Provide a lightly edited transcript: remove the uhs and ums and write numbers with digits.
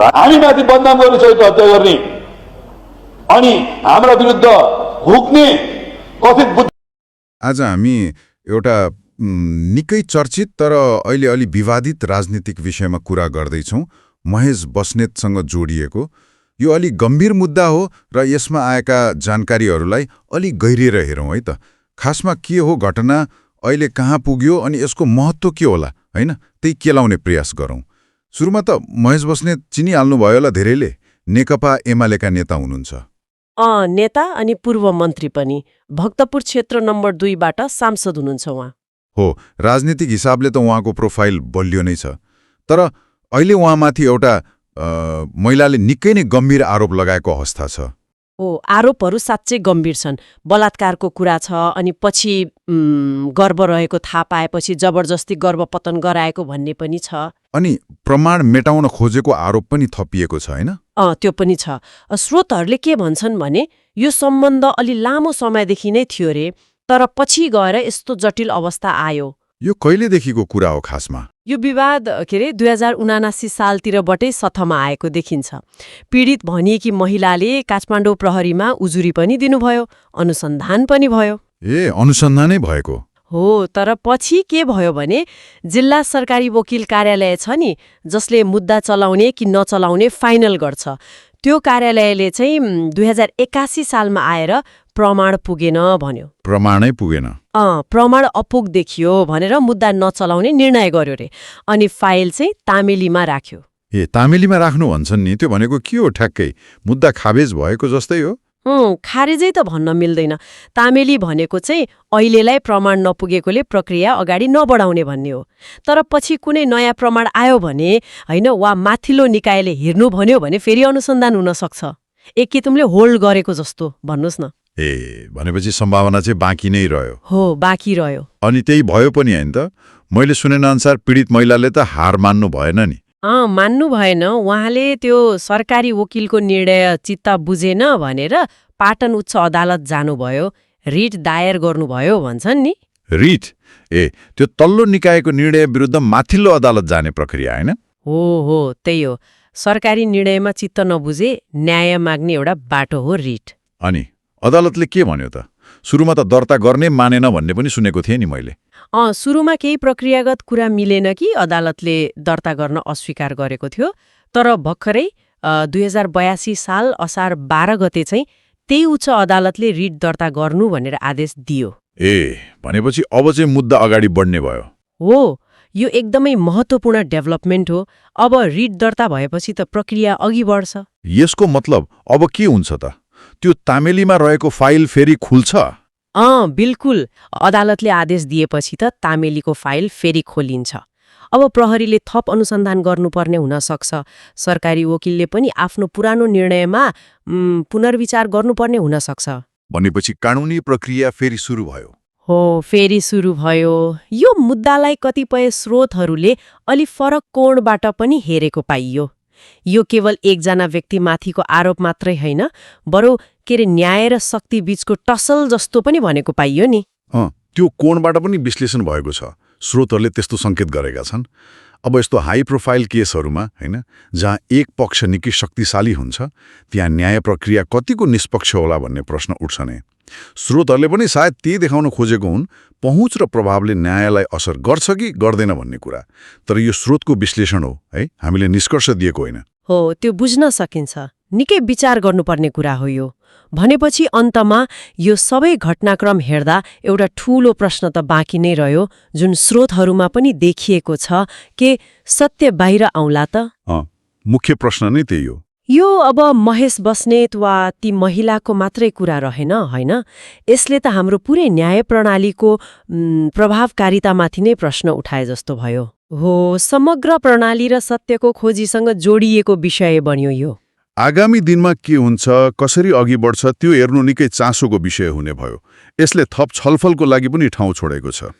हामीमाथि बदनाम गर्ने सहित हत्या गर्ने अनि हाम्रा विरुद्ध हुक्ने कथित बुद्धि। आज हामी एउटा निकै चर्चित तर अहिले अलि विवादित राजनीतिक विषयमा कुरा गर्दैछौँ, महेश बस्नेतसँग जोडिएको। यो अलि गम्भीर मुद्दा हो र यसमा आएका जानकारीहरूलाई अलि गहिरिएर हेरौँ है त। खासमा के हो घटना, अहिले कहाँ पुग्यो अनि यसको महत्त्व के होला, हैन? त्यही केलाउने प्रयास गरौँ। सुरुमा त महेश बस्नेत चिनिहाल्नुभयो होला धेरैले, नेकपा एमालेका नेता हुनुहुन्छ। नेता अनि पूर्व मन्त्री पनि। भक्तपुर क्षेत्र नम्बर 2 बाट सांसद हुनुहुन्छ उहाँ। हो, राजनीतिक हिसाबले त उहाँको प्रोफाइल बलियो नै छ। तर अहिले उहाँमाथि एउटा महिलाले निकै नै गम्भीर आरोप लगाएको अवस्था छ। हो, आरोपहरू साँच्चै गम्भीर छन्। बलात्कारको कुरा छ, अनि पछि गर्भ रहेको थाहा पाएपछि जबरजस्ती गर्भपतन गराएको भन्ने पनि छ। अनि प्रमाण मेटाउन खोजेको आरोप पनि थपिएको छ, हैन? त्यो पनि छ। स्रोतहरूले के भन्छन् भने यो सम्बन्ध अलि लामो समयदेखि नै थियो रे, तर पछि गएर यस्तो जटिल अवस्था आयो। यो कहिलेदेखिको कुरा हो खासमा? यो विवाद 2079 सालतिरबाटै सथमा आएको देखिन्छ। पीडित भनिएकी महिलाले काठमाडौँ प्रहरीमा उजुरी पनि दिनुभयो, अनुसन्धान पनि भयो। अनुसन्धानै भएको हो, तर पछि के भयो भने जिल्ला सरकारी वकिल कार्यालय छ नि, जसले मुद्दा चलाउने कि नचलाउने फाइनल गर्छ, त्यो कार्यालयले चाहिँ 2081 सालमा आएर प्रमाण पुगेन भन्यो। प्रमाणै पुगेन? प्रमाण अपुग देखियो भनेर मुद्दा नचलाउने निर्णय गर्यो रे। अनि फाइल चाहिँ तामेलीमा राख्यो। तामेलीमा राख्नु भन्छन् नि, त्यो भनेको के हो ठ्याक्कै? मुद्दा खारेज भएको जस्तै हो? खारेजै त भन्न मिल्दैन। तामेली भनेको चाहिँ अहिलेलाई प्रमाण नपुगेकोले प्रक्रिया अगाडि नबढाउने भन्ने हो। तर पछि कुनै नयाँ प्रमाण आयो भने हैन, वा माथिल्लो निकायले हेर्नु भन्यो भने फेरि अनुसन्धान हुन सक्छ। एक किसिमले होल्ड गरेको जस्तो भन्नुस् न। भनेपछि सम्भावना चाहिँ बाँकी नै रह्यो। हो, बाँकी रह्यो। अनि त्यही भयो पनि हैन त? मैले सुनेअनुसार पीडित महिलाले त हार मान्नु भएन नि? मान्नु भएन। उहाँले त्यो सरकारी वकिलको निर्णय चित्त बुझेन भनेर पाटन उच्च अदालत जानुभयो, रिट दायर गर्नुभयो भन्छन् नि। रिट? त्यो तल्लो निकायको निर्णय विरुद्ध माथिल्लो अदालत जाने प्रक्रिया हैन? हो, त्यही हो। सरकारी निर्णयमा चित्त नबुझे न्याय माग्ने एउटा बाटो हो रिट। अनि अदालतले के भन्यो त? सुरुमा त दर्ता गर्ने मानेन भन्ने पनि सुनेको थिएँ नि मैले। सुरुमा केही प्रक्रियागत कुरा मिलेन कि अदालतले दर्ता गर्न अस्वीकार गरेको थियो। तर भर्खरै 2082 साल असार 12 गते चाहिँ त्यही उच्च अदालतले रिट दर्ता गर्नु भनेर आदेश दियो। भनेपछि अब चाहिँ मुद्दा अगाडि बढ्ने भयो। हो, यो एकदमै महत्त्वपूर्ण डेभलपमेन्ट हो। अब रिट दर्ता भएपछि त प्रक्रिया अघि बढ्छ। यसको मतलब अब के हुन्छ त? त्यो तामेलीमा रहेको फाइल फेरि खुल्छ? बिल्कुल। अदालतले आदेश दिएपछि त तामेलीको फाइल फेरि खोलिन्छ। अब प्रहरीले थप अनुसन्धान गर्नुपर्ने हुन सक्छ। सरकारी वकिलले पनि आफ्नो पुरानो निर्णयमा पुनर्विचार गर्नुपर्ने हुन सक्छ। भनेपछि कानुनी प्रक्रिया फेरि सुरु भयो? हो, फेरि सुरु भयो। यो मुद्दालाई कतिपय स्रोतहरूले अलि फरक कोणबाट पनि हेरेको पाइयो। यो केवल एकजना व्यक्तिमाथिको आरोप मात्रै होइन, बरु न्याय र शक्ति बीचको टसल जस्तो पनि भनेको पाइयो नि। त्यो कोणबाट पनि विश्लेषण भएको छ। स्रोतहरूले त्यस्तो सङ्केत गरेका छन्। अब यस्तो हाई प्रोफाइल केसहरूमा हैन, जहाँ एक पक्ष निकै शक्तिशाली हुन्छ, त्यहाँ न्याय प्रक्रिया कतिको निष्पक्ष होला भन्ने प्रश्न उठ्छ नै। स्रोतहरूले पनि सायद त्यही देखाउन खोजेको हुन्, पहुँच र प्रभावले न्यायलाई असर गर्छ कि गर्दैन भन्ने कुरा। तर यो स्रोतको विश्लेषण हो है, हामीले निष्कर्ष दिएको होइन। हो, त्यो बुझ्न सकिन्छ। निकै विचार गर्नुपर्ने कुरा हो यो। भनेपछि अन्तमा यो सबै घटनाक्रम हेर्दा एउटा ठूलो प्रश्न त बाँकी नै रह्यो, जुन स्रोतहरूमा पनि देखिएको छ, के सत्य बाहिर आउला त? मुख्य प्रश्न नै त्यही हो। यो अब महेश बस्नेत वा ती महिलाको मात्रै कुरा रहेन, होइन? यसले त हाम्रो पुरै न्याय प्रणालीको प्रभावकारितामाथि नै प्रश्न उठाए जस्तो भयो। हो, समग्र प्रणाली र सत्यको खोजीसँग जोडिएको विषय बन्यो यो। आगामी दिनमा के हुन्छ, कसरी अघि बढ्छ, त्यो हेर्नु निकै चासोको विषय हुने भयो। यसले थप छलफलको लागि पनि ठाउँ छोडेको छ।